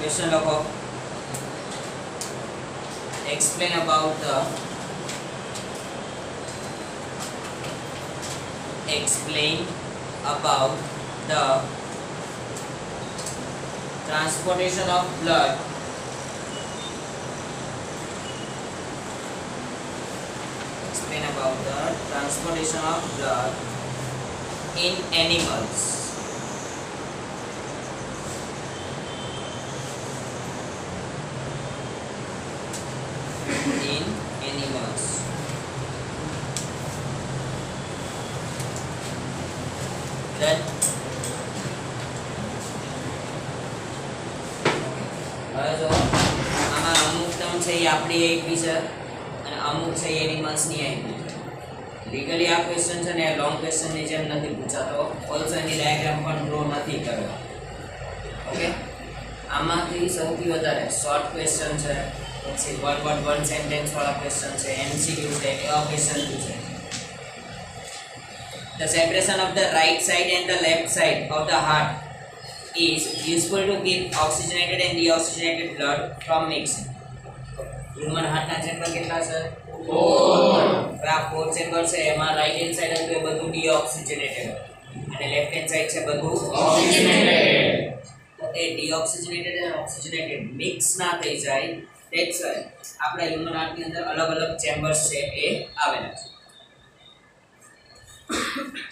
Question log of explain about the transportation of blood explain about the transportation of blood in animals. In animals. Then હવે જો આમાં અમુક term છે એ આપણી આપી છે અને અમુક છે એનિમલ્સ ની આપી. લીગલી આ ક્વેશ્ચન છે ને લોંગ ક્વેશ્ચન ની જેમ નથી પૂછાતો, ઓલ્સો એની ડાયાગ્રામ પણ ડ્રો નથી કર્યો. ઓકે, આમાંથી સૌથી વધારે શોર્ટ ક્વેશ્ચન છે, પછી વન સેન્ટેન્સ વાળા ક્વેશ્ચન છે, એમસીક્યુ છે, એવા ક્વેશ્ચન છે. The separation of the right side and the left side of the heart is useful to keep oxygenated and deoxygenated blood from mixing. Human heart ના chamber કેટલા છે? 4. આ 4 chamber છે, એમાં રાઈટ હેન્ડ સાઈડ હતું એ બધું ડીઓક્સિજનેટેડ અને લેફ્ટ હેન્ડ સાઈડ છે બધું ઓક્સિજનેટેડ. તો એ ડીઓક્સિજનેટેડ અને ઓક્સિજનેટેડ મિક્સ ના થઈ જાય, ધેટ્સ વાય આપણા હ્યુમન હાર્ટ ની અંદર અલગ અલગ ચેમ્બર્સ છે એ આવેલા છે.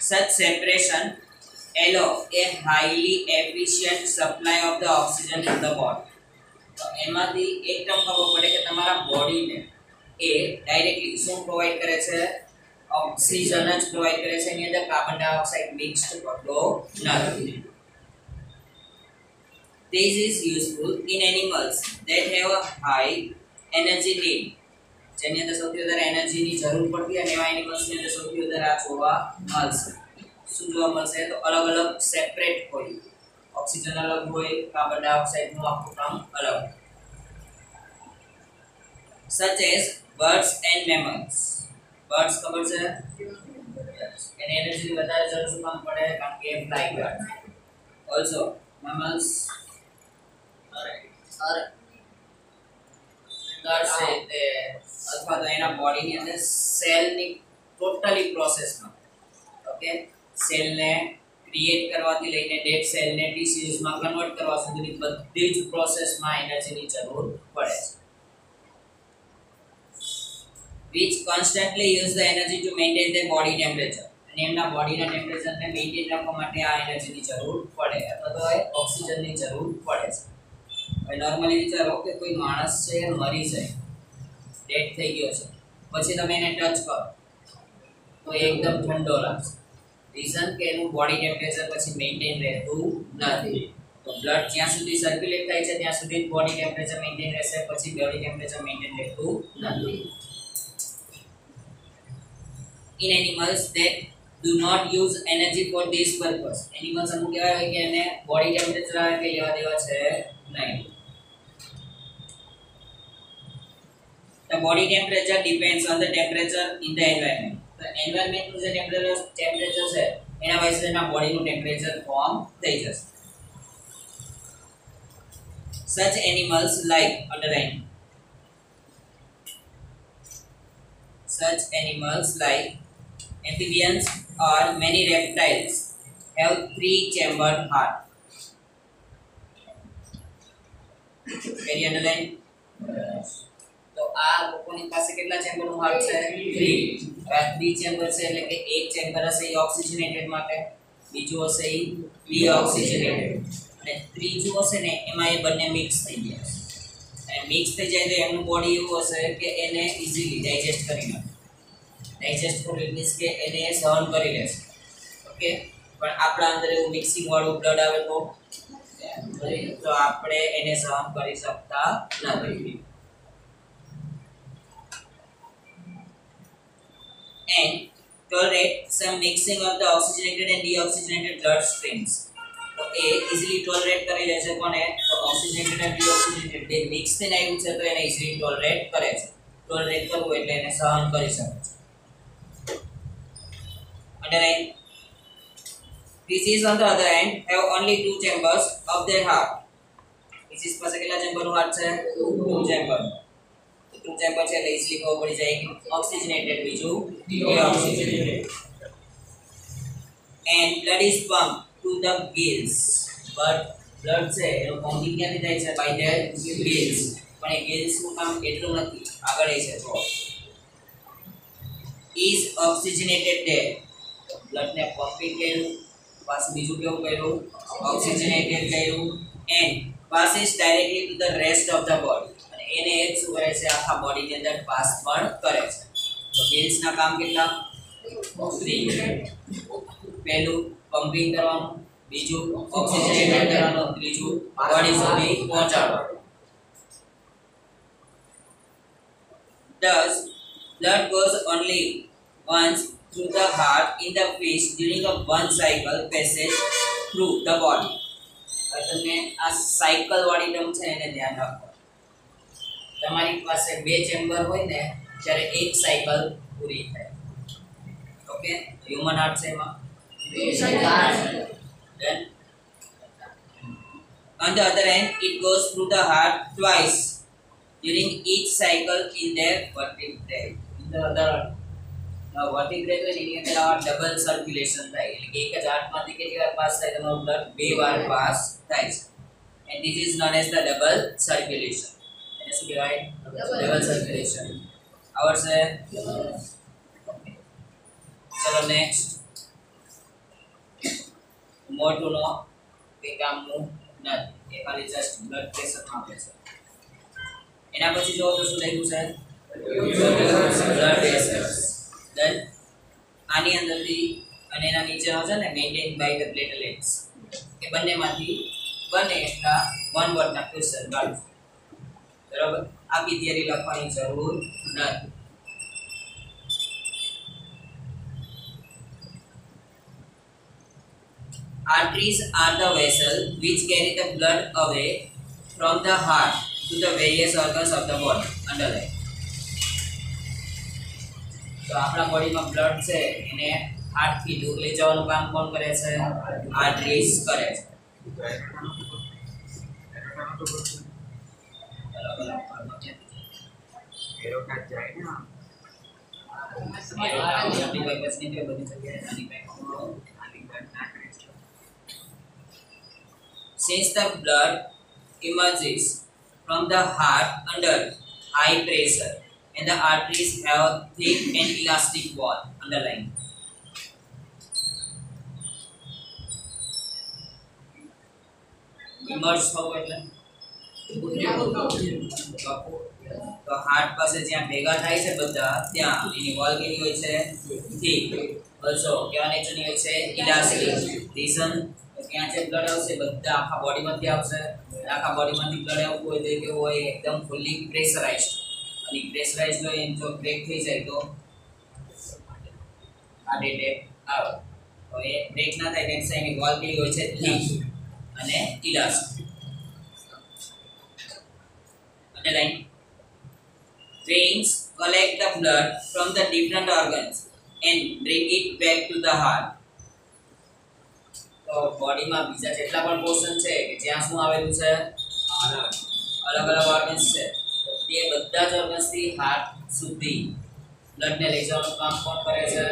Such separation allow a highly efficient supply of the oxygen in the body. તો એમાંથી એક ટર્મ ખબર પડે કે તમારા બોડીને એ ડાયરેક્ટલી શું પ્રોવાઈડ કરે છે? ઓક્સિજન જ પ્રોવાઈડ કરે છે, એની અંદર કાર્બન ડાયોક્સાઇડ મિક્સ્ડ થતો નથી. This is useful in animals that have a high energy need. જેની અંદર સૌથી વધારે એનર્જીની જરૂર પડતી અને એવા એનિમલ્સની અંદર સૌથી વધારે આ જોવા મળશે. શું જોવા મળશે? તો અલગ અલગ સેપરેટ હોય, ઓક્સિજન અલગ હોય, કાર્બન ડાયોક્સાઇડનું આખું કામ અલગ. Such as birds and mammals. Birds ખબર છે? એને એનર્જી વધારે જરૂર શું કામ પડે? કારણ કે એ ફ્લાય કરે. ઓલ્સો mammals are છે તે અથવા તો એના બોડીની અંદર સેલની ટોટલી પ્રોસેસમાં, ઓકે, સેલને ક્રિએટ કરવાથી લઈને ડેડ સેલને ટીસ્યુઝમાં કન્વર્ટ કરવા સુધીની બધી જ પ્રોસેસમાં એનર્જીની જરૂર પડે છે. which constantly use the energy to maintain their body temperature. અને એમના બોડીના ટેમ્પરેચરને મેઇન્ટેન રાખવા માટે આ એનર્જીની જરૂર પડે અથવા તો ઓક્સિજનની જરૂર પડે છે. હવે નોર્મલી વિચારો કે કોઈ માણસ છે મરી જાય, ડેડ થઈ ગયો છે, પછી તમે એને ટચ કરો તો એકદમ ઠંડો લાગશે. રીઝન કે એનું બોડી ટેમ્પરેચર પછી મેઇન્ટેન રહેતું નથી. તો બ્લડ જ્યાં સુધી સર્ક્યુલેટ થાય છે ત્યાં સુધી બોડી ટેમ્પરેચર મેઇન્ટેન રહેશે, પછી બોડી ટેમ્પરેચર મેઇન્ટેન રહેતું નથી. In animals that do not use energy for this purpose. Animals અમુક એવા હોય કે એને બોડી ટેમ્પરેચર આવે કે લેવા દેવા છે નહીં. The body temperature depends on the temperature in the environment. The environment નું જે ટેમ્પરેચર છે એના વાઇઝ એના બોડીનું ટેમ્પરેચર ફોર્મ થઈ જશે. Such animals like underline. Such animals like amphibians or many reptiles have 3-chambered heart. Very underline. તો આ લોકોની પાસે કેટલા ચેમ્બરનું હાર્ટ છે? 3. હવે 3 ચેમ્બર છે એટલે કે એક ચેમ્બર હશે એ ઓક્સિજનેટેડ માટે, બીજું હશે એ ડીઓક્સિજનેટેડ, અને ત્રીજું હશે ને એમાં એ બંને મિક્સ થઈ ગયા છે. અને મિક્સ થઈ જાય તો એમનું બોડી એવું હશે કે એને ઈઝીલી ડાયજેસ્ટ કરી નાખે. ડાયજેસ્ટ કરી મીન્સ કે એને સહન કરી લેશે. ઓકે, પણ આપણા અંદર એવું મિક્સિંગ વાળું બ્લડ આવે તો આપણે એને સહન કરી શકતા નથી. And tolerate some mixing of the oxygenated and deoxygenated blood streams. તો એ ઇઝીલી ટોલરેટ કરી લે છે. કોને? તો ઓક્સિજનેટેડ અને ડીઓક્સિજનેટેડ બે મિક્સ થઈને આવ્યું છે તો એને ઇઝીલી ટોલરેટ કરે છે. ટોલરેટ કરવું એટલે એને સહન કરી શકે છે. Underline. Species on the other hand have only 2 chambers of their heart. Axis પાસે કેટલા ચેમ્બરનું હાર્ટ છે ટુ ચેમ્બર ટુ ચેમ્બર છે એટલે ઈઝીલી ખબર પડી જાય કે ઓક્સિજનેટેડ બીજું ડીઓક્સિજનેટેડ and blood is pumped to the gills but blood છે એનો પમ્પિંગ ક્યાંથી થાય છે બાય ધ gills પણ એ gills નું કામ એટલું નથી આગળ છે તો is oxygenated there blood ને પમ્પિંગ કર્યું પાછું બીજું કેવું કર્યું ઓક્સિજનેટેડ કર્યું and passes directly to the rest of the body અને એને એક શું કરે છે આખા બોડી ની અંદર પાસ પણ કરે છે તો gills ના કામ કેટલા 3 પહેલું પમ્પિંગ કરવાનું બીજું ઓક્સિજનેટેડ કરવાનું ત્રીજું બોડી સુધી પહોંચાડવાનું thus blood goes only once through the heart in the fish during a one cycle passage through the body હવે તમને આ સાયકલ વાળી ટર્મ છે એને ધ્યાન રાખો તમારી પાસે બે ચેમ્બર હોય ને ત્યારે એક સાયકલ પૂરી થાય ઓકે હ્યુમન હાર્ટ છે એમાં then on the other hand it goes through the heart twice during each cycle in their vertebrae in the other vertebrae તો એની અંદર આ ડબલ સર્ક્યુલેશન થાય એટલે કે એક જ હાર્ટમાંથી કેટલી વાર પાસ થાય તમારું બ્લડ બે વાર પાસ થાય છે and this is known as the double circulation એને શું કહેવાય double circulation આવડશે ચલો નેક્સ્ટ મોટું નો કે કામનું નથી એ ખાલી જસ્ટ બ્લડ પ્રેશર માપે છે એના પછી જો તો શું લખ્યું છે બ્લડ પ્રેશર ધેન આની અંદરથી અને એના નીચેનો છે ને મેઇન્ટેન બાય ધ પ્લેટલેટ્સ એ બંનેમાંથી બને એટલા વન વર્ડના ક્વેશ્ચન કાઢો બરાબર આખી થિયરી લખવાની જરૂર નથી Arteries are the vessel which carry the blood away from the heart to the various organs of the body. Underline. તો આપણા બોડીમાં બ્લડ છે એને હાર્ટ થી દૂર લઈ જવાનું કામ કોણ કરે છે આર્ટરીઝ કરે છે Since the blood emerges from the heart under high pressure and the arteries have thick and elastic wall, underline. Emerge how એટલે તો હાર્ટ પાસે જ્યાં ભેગા થાય છે બધા ત્યાં એની વોલ કેવી હોય છે થીક ઓલસો કેવા નેચરની હોય છે ઇલાસ્ટિક રીઝન ત્યાં જે બ્લડ આવશે બધા આખા બોડીમાંથી આવશે આખા બોડીમાંથી બ્લડ આવવું હોય તો કેવું હોય એકદમ ફુલ્લી પ્રેશરાઇઝ્ડ અને પ્રેશરાઇઝ્ડ હોય એમ જો બ્રેક થઈ જાય તો હાર્ટ એટેક આવે તો એ બ્રેક ના થાય નેક્સ્ટ ટાઈમ વોલ કેવી હોય છે થીક અને elastic underline veins collect the blood from the different organs and bring it back to the heart તો બોડીમાં બીજા જેટલા પણ પોર્શન છે કે જ્યાં શું આવેલું છે અલગ અલગ ઓર્ગન્સ છે તો તે બધા જ ઓર્ગન્સ થી હાર્ટ સુધી બ્લડ ને લઈ જવાનું કામ કોણ કરે છે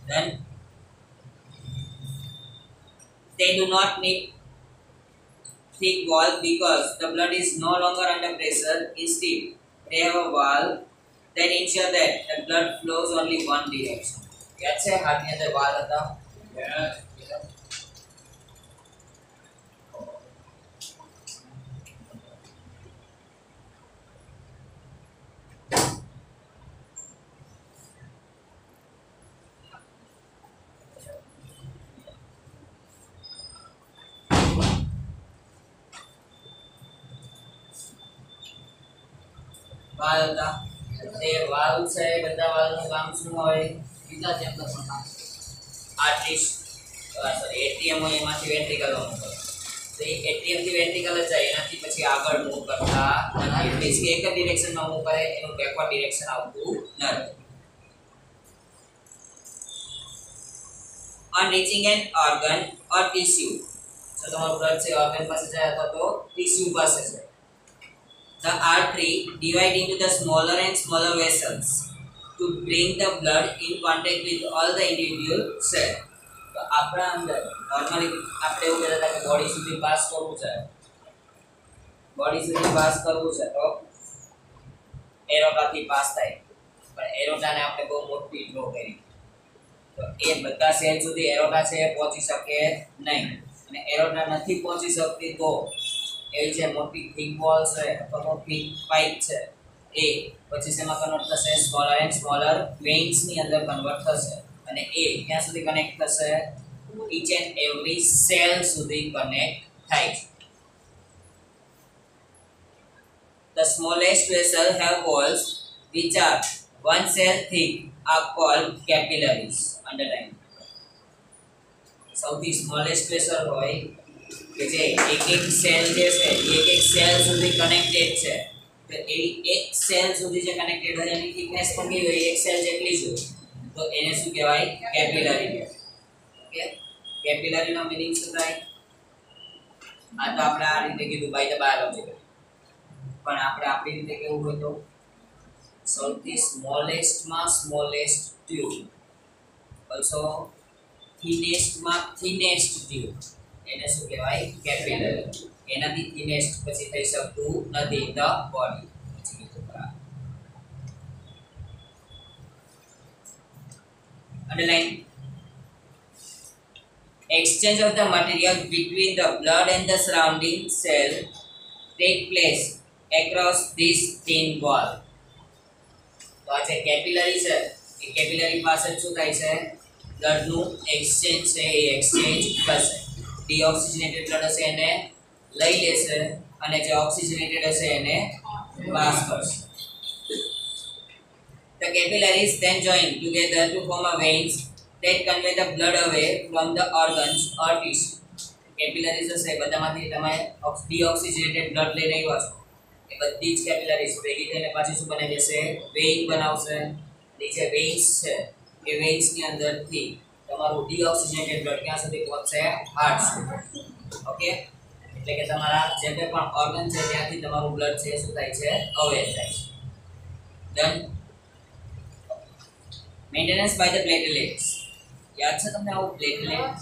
then they do not need thick wall because the blood is no longer under pressure. Instead, they have a valve that ensure that the blood flows only one direction. याद से हार्ट में अंदर वाल आता વાલ હતા તે વાલ છે બધા વાલનું કામ શું હોય બીજા ચેમ્બરમાં કામ આર્ટરીઝ સોરી એટીએમ હોય એમાંથી વેન્ટ્રિકલ હોય તો એ એટીએમ થી વેન્ટ્રિકલ જ જાય એનાથી પછી આગળ મૂવ કરતા નથી એટલે કે એક જ ડિરેક્શનમાં મૂવ કરે એનું બેકવર્ડ ડિરેક્શન આવતું નથી on reaching an organ or tissue તો તમારું બ્લડ છે ઓર્ગન પાસે જાય અથવા તો ટિશ્યુ પાસે જાય. The artery divide into the smaller and smaller vessels to bring the blood in contact with all the individual cells. તો આપણા અંદર નોર્મલી આપણે એવું કહેતા હતા કે બોડી સુધી પાસ કરવું છે, તો એરોટાથી પાસ થાય, પણ એરોટાને આપણે બહુ મોટી ડ્રો કરી, તો એ બધા સેલ સુધી એરોટા છે પહોંચી શકે નહીં, અને એરોટા નથી પહોંચી શકતી તો એવી જે મોટી થિક વોલ છે અથવા તો થિક પાઇપ છે એ પછી શેમાં કન્વર્ટ થશે, સ્મોલર એન્ડ સ્મોલર વેઇન્સ ની અંદર કન્વર્ટ થશે, અને એ ક્યાં સુધી કનેક્ટ થશે, each and every cell સુધી કનેક્ટ થાય છે. The smallest vessel have walls which are one cell thick are called capillaries. Underline. સૌથી સ્મોલેસ્ટ વેસલ હોય કે જે એક સેલ જે છે એક સેલ સુધી કનેક્ટેડ છે, તો એ એક સેલ સુધી જે કનેક્ટેડ હોય એની થિકનેસ પણ કેવી હોય, એક સેલ જેટલી જ હોય, તો એને શું કહેવાય, કેપિલરી. ઓકે, કેપિલરી નો મીનિંગ શું થાય? આ તો આપણે આ રીતે કીધું બાય ધ બાયોલોજી, પણ આપણે આપણી રીતે કેવું હોય તો સૌથી સ્મોલેસ્ટ માં સ્મોલેસ્ટ ટ્યુબ, ઓલસો થિનેસ્ટ માં થિનેસ્ટ ટ્યુબ, એને શું કહેવાય, કેપિલરી. એનાથી થિનેસ્ટ પછી થઈ શકતું નથી the body. Underline. Exchange of the material between the blood and the surrounding cell take place across this thin wall. તો આ જે કેપિલરી છે એ કેપિલરી પાસે શું થાય છે, બ્લડનું એક્સચેન્જ છે એ એક્સચેન્જ થશે. ડીઓક્સિજનેટેડ બ્લડ હશે એને લઈ લેશે અને જે ઓક્સિજનેટેડ હશે એને પાસ કરશે. The capillaries then join together to form a veins that convey the blood away from the organs or tissue. Capillaries હશે બધામાંથી તમે ડીઓક્સિજનેટેડ બ્લડ લઈ રહ્યા છો, એ બધી જ કેપિલરીઝ ભેગી થઈને પાછી શું બનાવી દેશે, વેઇન બનાવશે. નીચે વેઇન્સ છે એ વેઇન્સ ની અંદરથી તમારું ડીઓક્સિજનેટેડ બ્લડ ક્યાં સુધી પહોંચશે, હાર્ટ સુધી. ઓકે, એટલે કે તમારા જે કંઈ પણ ઓર્ગન છે ત્યાંથી તમારું બ્લડ છે શું થાય છે, અવે થાય છે. Done. Maintenance by the platelets. યાદ છે તમને આવું પ્લેટલેટ?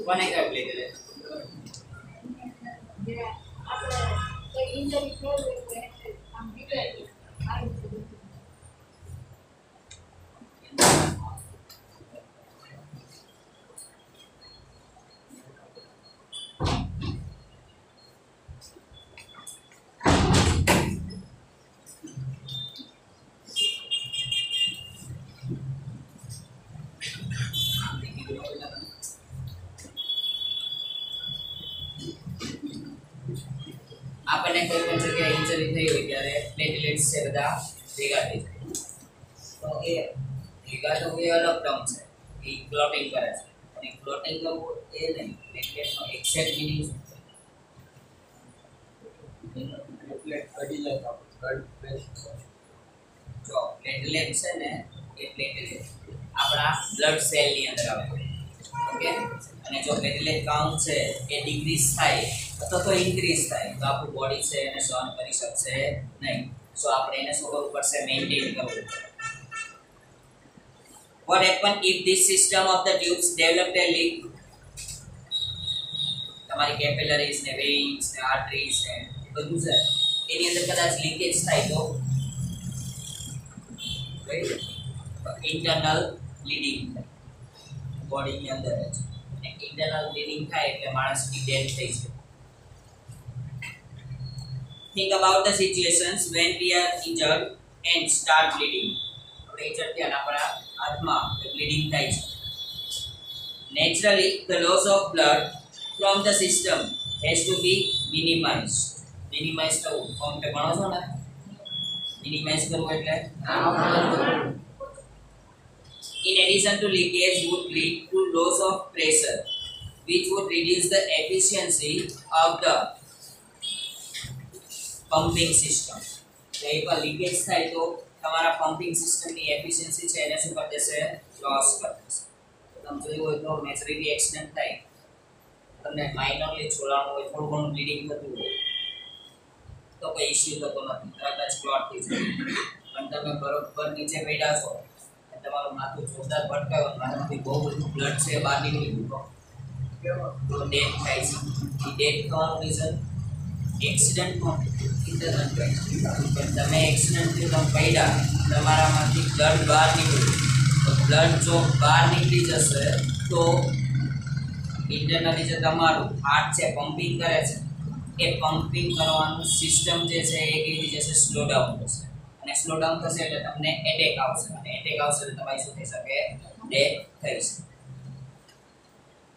કોને કહેવાય પ્લેટલેટ? આપણને કોઈ પણ જગ્યાએ ઇન્જરી થઈ હોય ત્યારે પ્લેટલેટ્સ છે બધા ભેગા થઈ જાય, તો એ ભેગા તો એ અલગ ટર્મ છે, એ ક્લોટિંગ કરે છે. અને ક્લોટિંગ કરવું એ નહીં, પ્લેટલેટનો એક્ઝેક્ટ મિનિંગ શું છે? પ્લેટલેટ કડી જાય તો બ્લડ પ્રેશર. જો પ્લેટલેટ છે ને એ પ્લેટલેટ આપણા બ્લડ સેલની અંદર આવે. ઓકે, અને જો પ્લેટલેટ કાઉન્ટ છે એ ડિક્રીઝ થાય અથવા તો ઇન્ક્રીઝ થાય તો આપણું બોડી છે એને સહન કરી શકશે નહીં. સો આપણે એને શું કરવું પડશે, મેન્ટેન કરવું પડશે. What happen if this system of the tubes developed a leak? તમારી કેપિલરીઝ ને વેઇન્સ ને આર્ટરીઝ ને બધું છે એની અંદર કદાચ લીકેજ થાય તો ઇન્ટરનલ બ્લીડિંગ બોડીની અંદર જ, અને ઇન્ટરનલ બ્લીડિંગ થાય એટલે માણસની ડેથ થઈ છે. Think about the situations when we are injured and start bleeding. આપણે ઇન્જર્ડ થયા આપણા હાથમાં બ્લીડિંગ થાય છે. Naturally, the loss of blood from the system has to be minimized. Minimize કરવું, ફોર્મ પે ભણો છો ને, minimize કરવું એટલે in addition to leakage would lead to loss of pressure, which would reduce the efficiency of the pumping system. તો એક વાર leakage થાય તો તમારા પમ્પિંગ સિસ્ટમની એફિશિયન્સી છે એને શું કરી દેશે, લોસ કરી દેશે. તમે જોયું હોય તો મેજોરિટી એક્સિડન્ટ થાય તમને માઇનરલી છોલાણું હોય, થોડું ઘણું બ્લીડિંગ થતું હોય તો કોઈ ઇશ્યુ થતો નથી, તરત જ ક્લોટ થઈ જાય. પણ તમે બરોબર નીચે પડ્યા છો અને તમારું માથું જોરદાર ભટકાયું, માથામાંથી બહુ બધું બ્લડ છે બહાર નીકળી ગયું તો ડેથ થાય છે. એ ડેથ થવાનું રીઝન એક્સિડન્ટ ઇન્ટરનલ થાય છે. પણ તમે એક્સિડન્ટથી તમે પડ્યા, તમારામાંથી બ્લડ બહાર નીકળ્યું, તો બ્લડ જો બહાર નીકળી જશે તો ઇન્ટરનલી જે તમારું હાર્ટ છે પમ્પિંગ કરે છે, એ પમ્પિંગ કરવાનું સિસ્ટમ જે છે એ કેવી થઈ જશે, સ્લો ડાઉન થશે. અને સ્લો ડાઉન થશે એટલે તમને એટેક આવશે, અને એટેક આવશે એટલે તમારી શું થઈ શકે, ડેથ થઈ શકે.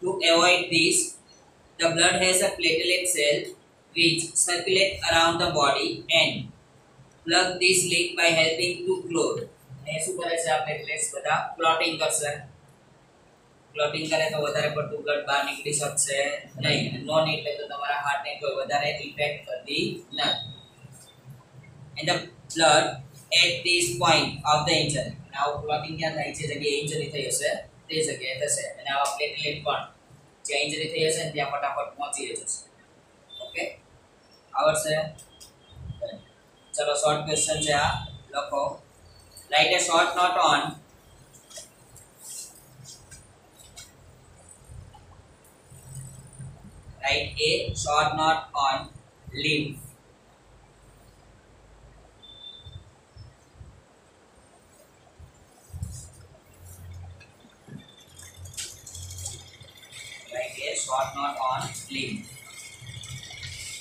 To avoid this, the blood has a platelet cell which circulate around the body and plug this leak by helping to clot. અને શું કરે છે, આ પ્લેટલેટ્સ બધા ક્લોટિંગ કરશે. ક્લોટિંગ કરે તો વધારે પડતું બ્લડ બહાર નીકળી શકશે નહીં. નોન એટલે તો તમારા હાર્ટને કોઈ વધારે ઇફેક્ટ કરતી નથી. And the blood at this point of the injury, now clotting ક્યાં થાય છે, જગ્યાએ ઇન્જરી થઈ હશે તે જગ્યાએ થશે, અને આવા પ્લેટલેટ પણ જ્યાં ઇન્જરી થઈ હશે ને ત્યાં ફટાફટ પહોંચી જશે. ઓકે, આવડશે? ચલો શોર્ટ ક્વેશ્ચન છે આ, લખો. Write a short note on lymph. Write a short note on lymph.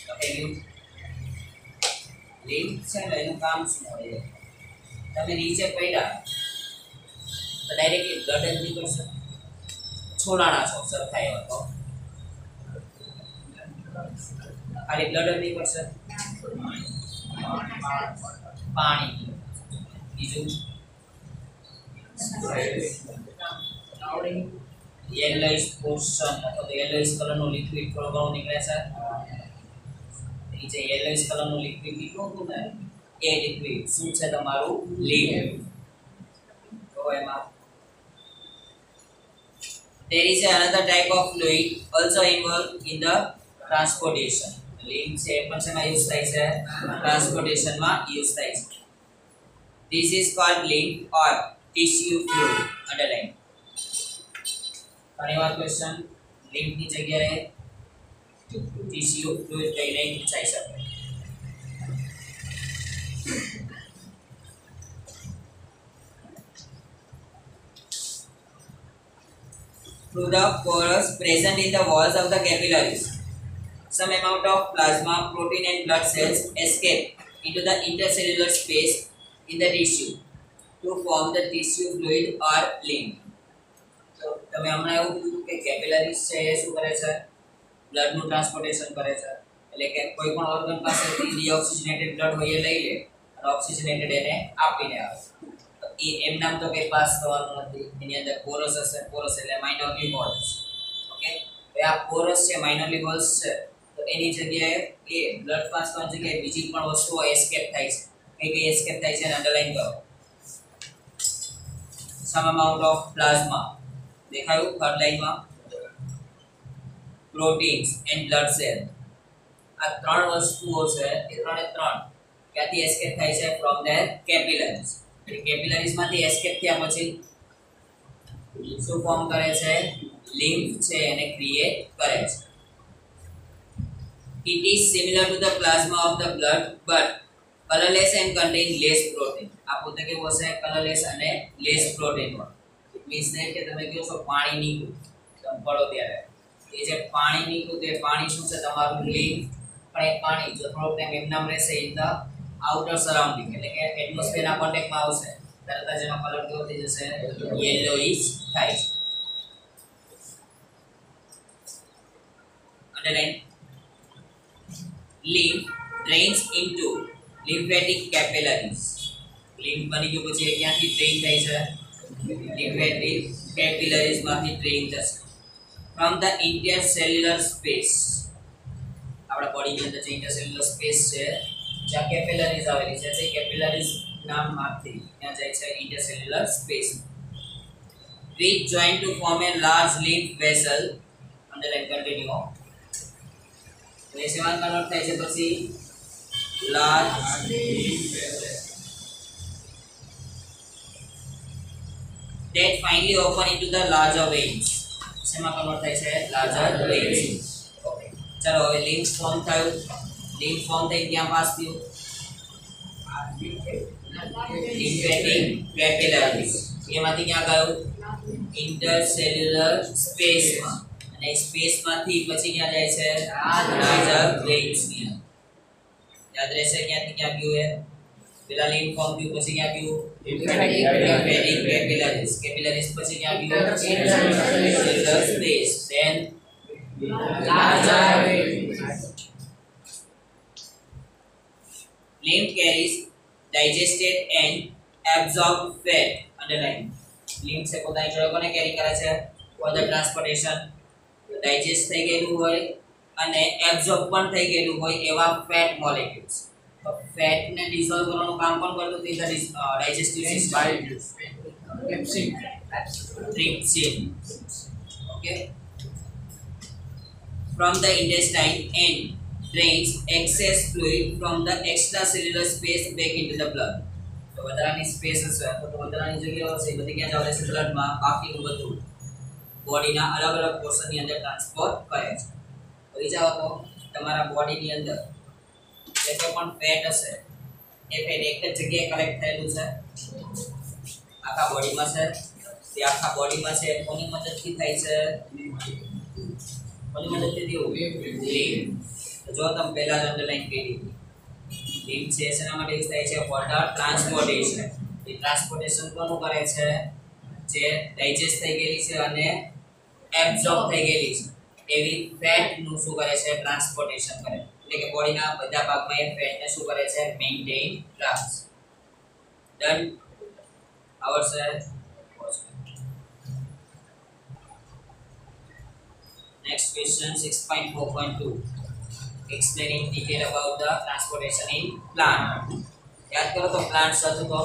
લખેલું. lymph છે ને એનું કામ શું હોય? તમે નીચે પડ્યા તો ડાયરેક્ટલી બ્લડ જ નીકળશે, છોડાણા છો સરખા એવા તો ખાલી બ્લડ જ નીકળશે, પાણી. બીજું યેલોઇશ પોર્શન અથવા તો યેલોઇશ કલરનું લિક્વિડ થોડું ઘણું નીકળે છે. નીચે યેલોઇશ કલરનું લિક્વિડ નીકળ્યું હતું ને, એ લિક્વિડ શું છે, તમારું લીમ્ફ. તો એમાં there is another type of fluid also involved in the transportation. લીમ્ફ છે પણ શેમાં યુઝ થાય છે, ટ્રાન્સપોર્ટેશન માં યુઝ થાય છે. This is called lymph or tissue fluid. Underline. ઘણી વાર ક્વેશ્ચન લીમ્ફ ની જગ્યાએ ટીશ્યુ ફ્લુઇડ કહીને પૂછાઈ શકે. Through the pores present in the walls of the capillaries, some amount of plasma, protein and blood cells escape into the intercellular space in the tissue to form the tissue fluid or lymph. તો તમે હમણાં એવું કીધું કે capillaries છે એ શું કરે છે, બ્લડનું ટ્રાન્સપોર્ટેશન કરે છે. એટલે કે કોઈ પણ ઓર્ગન પાસેથી ડીઓક્સિજનેટેડ બ્લડ હોય એ લઈ લે અને ઓક્સિજનેટેડ એને આપીને આવે. તો એ એમ નામ તો કંઈ પાસ થવાનું નથી, એની અંદર પોરસ હશે, પોરસ એટલે માઇનોરલી હોલ્સ. ઓકે, તો આ પોરસ છે, માઇનોરલી હોલ્સ છે, તો એની જગ્યાએ એ બ્લડ પાસ થવાની જગ્યાએ બીજી પણ વસ્તુઓ એસ્કેપ થાય છે. કઈ એસ્કેપ થાય છે એને અંડરલાઈન કરો. સમ અમાઉન્ટ ઓફ પ્લાઝમા દેખાયું થર્ડ લાઈનમાં, પ્રોટીન્સ એન્ડ બ્લડ સેલ. આ ત્રણ વસ્તુઓ છે, એ ત્રણે ત્રણ ક્યાંથી એસ્કેપ થાય છે, ફ્રોમ ધેર કેપિલરીઝ. એટલે કેપિલરીઝ માંથી એસ્કેપ થયા પછી શું ફોર્મ કરે છે, લિમ્ફ છે એને ક્રિએટ કરે છે. It is similar to the plasma of the blood but colorless and contain less protein. આ પોતે કેવો છે, કલરલેસ અને લેસ પ્રોટીન વાળો. ઇટ મીન્સ ધેટ કે તમે કહો છો પાણી નીકળ્યું, તમે પડો ત્યારે એ જે પાણી નીકળ્યું તે પાણી શું છે, તમારું લિમ્ફ. પણ એ પાણી જો થોડો ટાઈમ એમ નામ રહેશે ઇન ધ આઉટર સરાઉન્ડિંગ, એટલે કે એટમોસ્ફિયરના કોન્ટેક્ટમાં આવશે, તરત જ એનો કલર કેવો થઈ જશે, યેલોઇશ થાય છે. Underline. Lymph drains into lymphatic capillaries. Lymph બની ગયો પછી એ ક્યાંથી ડ્રેઇન થાય છે, lymphatic capillaries માંથી ડ્રેઇન થશે from the intercellular space. આપણા બોડીની અંદર જે ઇન્ટરસેલ્યુલર સ્પેસ છે જ્યાં કેપિલરીઝ આવેલી છે, તે કેપિલરીઝ નામમાંથી ત્યાં જાય છે ઇન્ટરસેલ્યુલર space, which join to form a large lymph vessel. Underline, continue. એટલે સેમાં કન્વર્ટ થાય છે પછી large that finally open into the larger veins. સેમાં કન્વર્ટ થાય છે લાર્જર વેઇન્સ. ઓકે ચલો હવે લિમ્ફ ફોર્મ થયું. લિમ્ફ ફોર્મ થઈ ક્યાં પાસ થયું? Lymphatic capillaries. એમાંથી ક્યાં ગયું? ઇન્ટરસેલ્યુલર સ્પેસમાં. અને સ્પેસમાંથી પછી ક્યાં જાય છે? લાર્જર વેઇન્સ ની. યાદ રહેશે ક્યાંથી ક્યાં ગયું એ? પેલા લિમ્ફ ફોર્મ ગયું પછી ક્યાં ગયું? Lymphatic capillaries. કેપિલરીઝ પછી ક્યાં ગયું? ઇન્ટરસેલ્યુલર space. then larger veins. Lymph carries digested and absorbed fat. Underline. Lymph से પોતાની જોડે કોને કેરી કરે છે? for the transportation. ડાયજેસ્ટ થઈ ગયેલું હોય અને એબ્સોર્બ પણ થઈ ગયેલું હોય એવા ફેટ મોલેક્યુલ્સ. તો ફેટ ને ડિસોલ્વ કરવાનું કામ કોણ કરતું હતું? Digestive system. trypsin. Okay. From the intestine and drains excess fluid from the extracellular space back into the blood. તો વધારાની સ્પેસ હશે તો વધારાની જગ્યાઓ હશે બધી ક્યાં જાવ છે? બ્લડમાં. બાકીનું બધું બોડીના અલગ અલગ પોર્શનની અંદર ટ્રાન્સફર કરે છે. તો વિચારો તો તમારા બોડીની અંદર જે કોઈ પણ ફેટ હશે એ ફેટ એક જ જગ્યાએ કલેક્ટ થયેલું છે આખા બોડીમાં છે. તે આખા બોડીમાં છે કોની મદદથી થાય છે? કોની મદદથી થયું? લિમ્ફ. જો તમે પહેલા જ અંડરલાઈન કરી દીધી. લિમ્ફ છે એના માટે યુઝ થાય છે for the transportation. A transportation કોનું કરે છે? જે ડાયજેસ્ટ થઈ ગયેલી છે અને એબ્સોર્બ થઈ ગયેલી છે એવી ફેટ નું શું કરે છે? ટ્રાન્સપોર્ટેશન કરે. એટલે કે બોડીના બધા ભાગમાં એ ફેટ ને શું કરે છે? મેઇન્ટેન રાખે. ડન. આવડશે? Next question 6.4.2. Explain in detail about the transportation in plant. યાદ કરો તો પ્લાન્ટ્સ હતું તો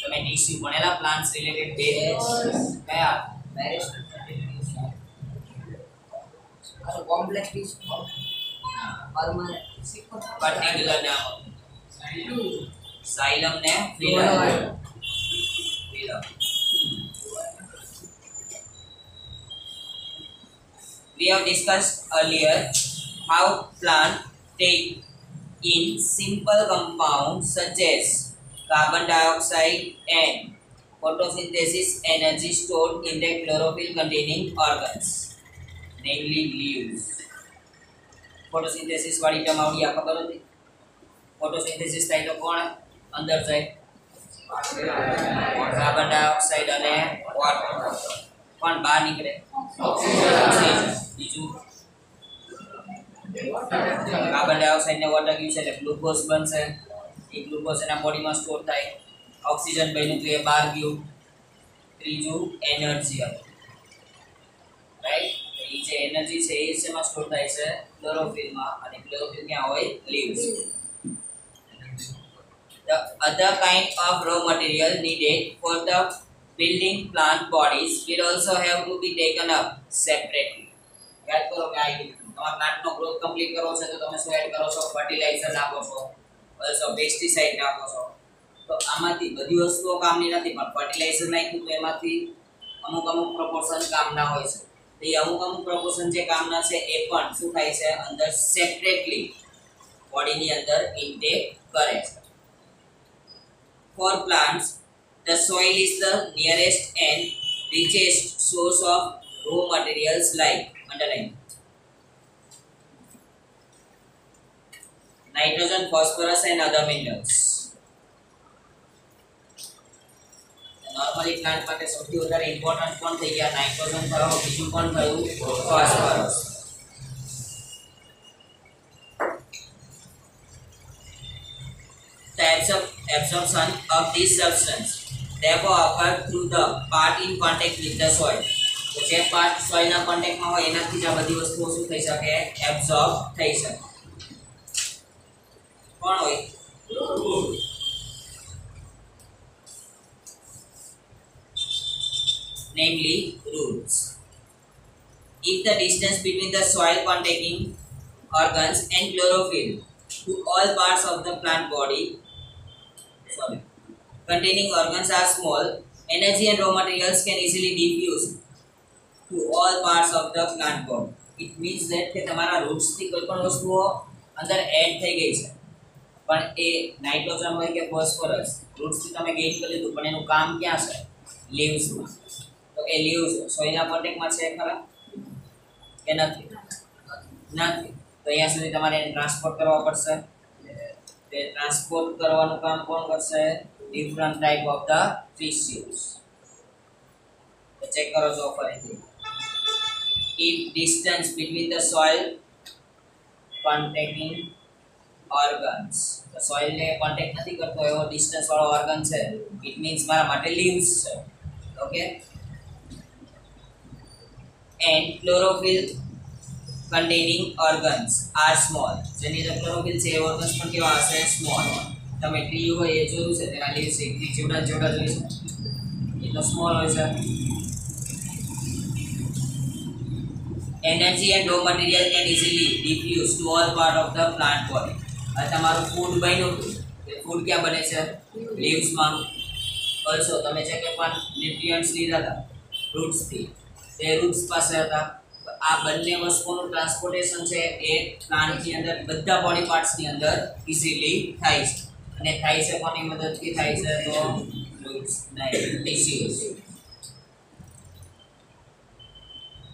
તમે ટીસી ભણેલા પ્લાન્ટ્સ રિલેટેડ બે કયા? કોમ્પ્લેક્સ ટીસ્યુ પર્ટિક્યુલર નામ સાઇલમ ને film. We have discussed earlier how plant take in simple compounds such as carbon dioxide and photosynthesis energy stored in the chlorophyll containing organs, namely leaves. photosynthesis વાળી term આવડી આ ખબર હતી? photosynthesis થાય તો કોણ અંદર જાય? કાર્બન ડાયોક્સાઇડ અને વોટર. કોણ બહાર નીકળે? ઓક્સિજન. બીજું કાર્બન ડાયોક્સાઇડ ને વોટર ગયું છે એટલે ગ્લુકોઝ બનશે. એ ગ્લુકોઝ એના બોડીમાં સ્ટોર થાય. ઓક્સિજન બન્યું તો એ બહાર ગયું. ત્રીજું એનર્જી હતું. રાઈટ. એ જે એનર્જી છે એ શેમાં સ્ટોર થાય છે? ક્લોરોફિલમાં. અને ક્લોરોફિલ ક્યાં હોય? Leaves. The other kind of raw material needed for the building plant bodies will also have to be taken up separately. યાદ કરો કે આ તમારા પ્લાન્ટનો ગ્રોથ કમ્પ્લીટ કરવો છે તો તમે શું એડ કરો છો? ફર્ટિલાઇઝર નાખો છો, ઓલસો પેસ્ટિસાઇડ નાખો છો. તો આમાંથી બધી વસ્તુઓ કામની નથી પણ ફર્ટિલાઇઝર નાખ્યું તો એમાંથી અમુક પ્રોપોર્શન કામના હોય છે. તો એ અમુક પ્રોપોર્શન જે કામના છે એ પણ શું થાય છે? અંદર સેપરેટલી બોડીની અંદર ઇન્ટેક કરે છે. For plants, the soil is the nearest and richest source of raw materials like underline nitrogen, phosphorus and other minerals. Normally plant માટે સૌથી વધારે ઇમ્પોર્ટન્ટ કોણ થઈ ગયા? નાઇટ્રોજન થયો, બીજું કોણ થયું? Phosphorus. The absorption of this substance therefore occur through the part in contact with the soil. તો જે પાર્ટ સોઇલના કોન્ટેક્ટમાં હોય એનાથી જ આ બધી વસ્તુઓ શું થઈ શકે? એબ્સોર્બ થઈ શકે. કોણ હોય? namely roots. If the distance between the soil containing organs and chlorophyll to all parts of the plant body. Sorry. Containing organs are small. Energy and raw materials can easily diffuse to all parts of the plant body. It means that કે તમારા roots થી કોઈ પણ વસ્તુઓ અંદર add થઈ ગઈ છે પણ એ નાઇટ્રોજન હોય કે ફોસ્ફરસ રૂટ્સ થી તમે ગેઇન કરી લીધું પણ એનું કામ ક્યાં છે લીવ્સ માં તો એ લીવ્સ સોઇલના કોન્ટેક્ટ માં છે ખરા કે નથી નથી તો અહીંયા સુધી તમારે ટ્રાન્સપોર્ટ કરવા પડશે તે ટ્રાન્સપોર્ટ કરવાનું કામ કોણ કરશે ડિફરન્ટ ટાઈપ ઓફ ધ ટીસ્યુઝ તો ચેક કરો છો ફરીથી if distance between the soil containing organs the soil ને કોન્ટેક્ટ નથી કરતો એવો ડિસ્ટન્સ વાળો ઓર્ગન છે it means મારા માટે leaves છે okay and chlorophyll containing organs are small જેની અંદર chlorophyll છે એ ઓર્ગન્સ પણ કેવા હશે small તમે ટ્રી હોય એ જોયું છે તેના લીવ્સ એક ટ્રી જેવડા જેવડા જોઈ છે એ તો સ્મોલ હોય છે energy and raw material can easily diffuse to all part of the plant body આ તમારું ફૂડ બન્યું એ ફૂડ ક્યાં બને છે લીવ્સ માં ઓલસો તમે જે કે પણ ન્યુટ્રિયન્ટ્સ લીધા હતા રૂટ્સ થી તે રૂટ્સ પાસે હતા આ બંને વસ્તુનું ટ્રાન્સપોર્ટેશન છે એ પ્લાન્ટ ની અંદર બધા બોડી પાર્ટ્સ ની અંદર ઈઝીલી થાય છે અને થાય છે કોની મદદથી થાય છે તો રૂટ્સ ના ટીસ્યુઝ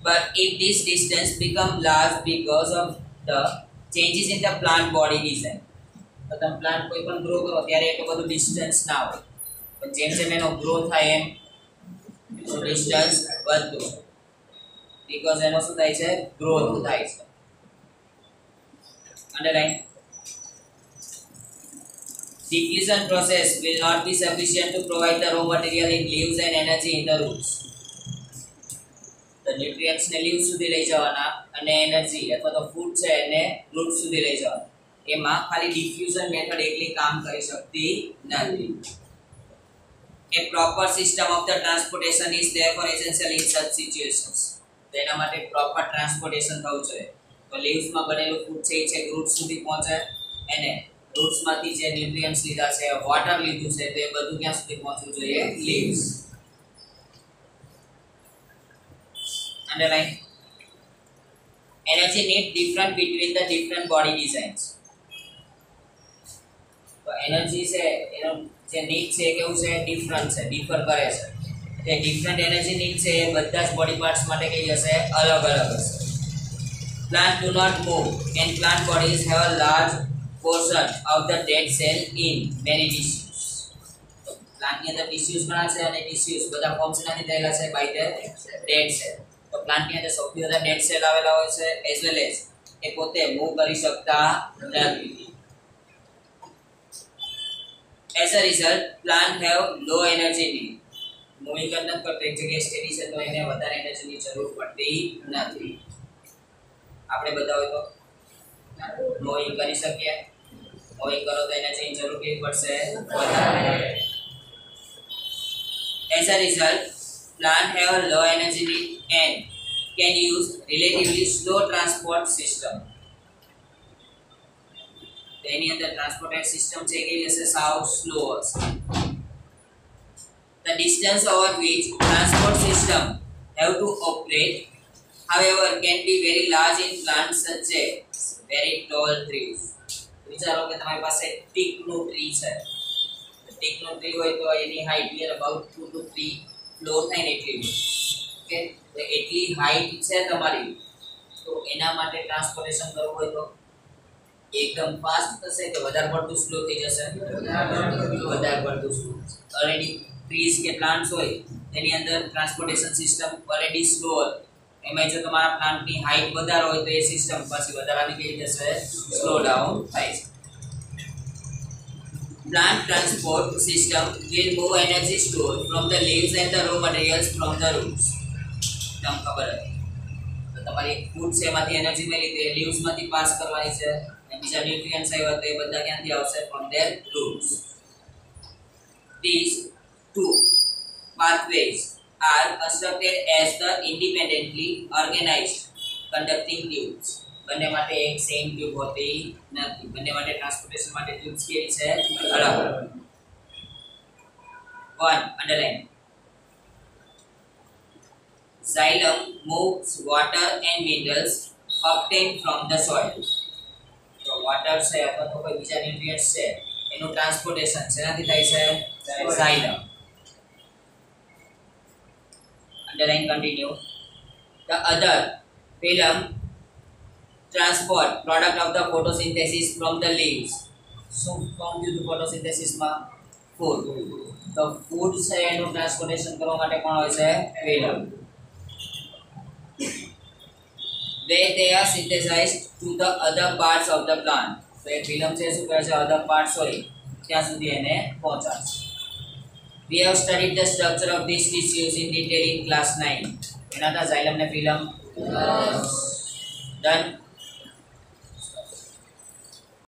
But if this distance become large because of the changes in the plant body design, તો તમે પ્લાન્ટ કોઈ પણ ગ્રો કરો ત્યારે એટલું બધું ડિસ્ટન્સ ના હોય પણ જેમ જેમ એનો ગ્રો થાય એમ ડિસ્ટન્સ વધતું બીકોઝ એનો શું થાય છે ગ્રોથ થાય છે underline diffusion process will not be sufficient to provide the raw material in leaves and energy in the roots the nutrients ને લીવ સુધી લઈ જવાના અને એનર્જી અથવા તો ફૂડ છે એને રૂટ સુધી લઈ જવાના એમાં ખાલી ડિફ્યુઝન મેથડ એકલી કામ કરી શકતી નથી a proper system of the transportation is therefore essential in such situations તેના માટે પ્રોપર ટ્રાન્સપોર્ટેશન થવું જોઈએ તો લીવ્સ માં બનેલું ફૂડ છે એ છે રૂટ સુધી પહોંચે અને રૂટ્સ માંથી જે ન્યુટ્રિયન્ટ્સ લીધા છે વોટર લીધું છે તે બધું ક્યાં સુધી પહોંચવું જોઈએ leaves underline energy need different between the different body designs તો એનર્જી છે એનો જે નીડ છે કેવું છે ડિફરન્ટ છે ડિફર કરે છે તે ડિફરન્ટ એનર્જી નીડ છે એ બધા જ બોડી પાર્ટ્સ માટે કઈ હશે અલગ અલગ હશે plant do not move and plant bodies have a large portion of the dead cell in many tissues તો પ્લાન્ટ ની અંદર ટિશ્યુઝ ઘણા છે અને ટિશ્યુઝ બધા ફોર્મ્સ નાથી થયેલા છે બાય ધ ડેડ સેલ તો પ્લાન્ટ ની અંદર સૌથી વધારે ડેડ સેલ આવેલા હોય છે એઝ વેલ એઝ એ પોતે મૂવ કરી શકતા નથી as a result plant have low energy need moving ન કરતો એક જગ્યાએ સ્ટેડી છે તો એને વધારે એનર્જીની જરૂર પડતી નથી આપણે બધા હોય તો મૂવિંગ કરી શકીએ મૂવિંગ કરો તો એનર્જીની જરૂર કેવી પડશે વધારે as a result plant have a low energy need and can use relatively slow transport system તેની અંદર ટ્રાન્સપોર્ટેડ સિસ્ટમ છે કે હશે સાવ સ્લો હશે the distance over which transport system have to operate however can be very large in plants such as very tall trees વિચારો કે તમારી પાસે ટીકનું ટ્રી છે ટીકનું ટ્રી હોય તો એની height near about 2 to 3 floor થાય ને એટલી ઓકે તો એટલી હાઈટ છે તમારી તો એના માટે ટ્રાન્સપોર્ટેશન કરવું હોય તો એકદમ ફાસ્ટ થશે કે વધારે પડતું સ્લો થઈ જશે વધારે પડતું સ્લો ઓલરેડી ટ્રીઝ કે પ્લાન્ટ્સ હોય તેની અંદર ટ્રાન્સપોર્ટેશન સિસ્ટમ ઓલરેડી સ્લો હોય એમાં જો તમારા પ્લાન્ટની હાઈટ વધારે હોય તો એ સિસ્ટમ પાછી વધારાની કેવી જશે સ્લો ડાઉન થાય છે plant transport system will move energy stored from the leaves and the raw materials from the roots તમને ખબર હતી તો તમારી ફૂડ છે એમાંથી એનર્જી મળી તે લીવ્સ માંથી પાસ કરવાની છે અને બીજા ન્યુટ્રિયન્ટ્સ આવ્યા તો એ બધા ક્યાંથી આવશે from their roots these two pathways are constructed as the independently organized conducting tubes બંને માટે એક સેમ ટ્યુબ હોતી નથી, બંને માટે ટ્રાન્સપોર્ટેશન માટે ટ્યુબ્સ કેવી છે અલગ. 1 underline. Xylem moves water and minerals obtained from the soil. તો વોટર છે અથવા તો કોઈ બીજા ન્યુટ્રિયન્ટ્સ છે એનું ટ્રાન્સપોર્ટેશન શેનાથી થાય છે? Xylem. Underline continue. The other phylum transport product of the photosynthesis from the leaves. So from the photosynthesis માં food. તો food છે એનું ટ્રાન્સપોર્ટેશન કરવા માટે કોણ હોય છે? phylum. Where they are synthesized to the other parts of the plant. તો એ ફિલમ છે શું કરે છે? અધર પાર્ટ્સ હોય ત્યાં સુધી એને પહોંચાડશે. We have studied the structure of these tissues in detail in class 9. એના હતા xylem ને ફિલમ. Done.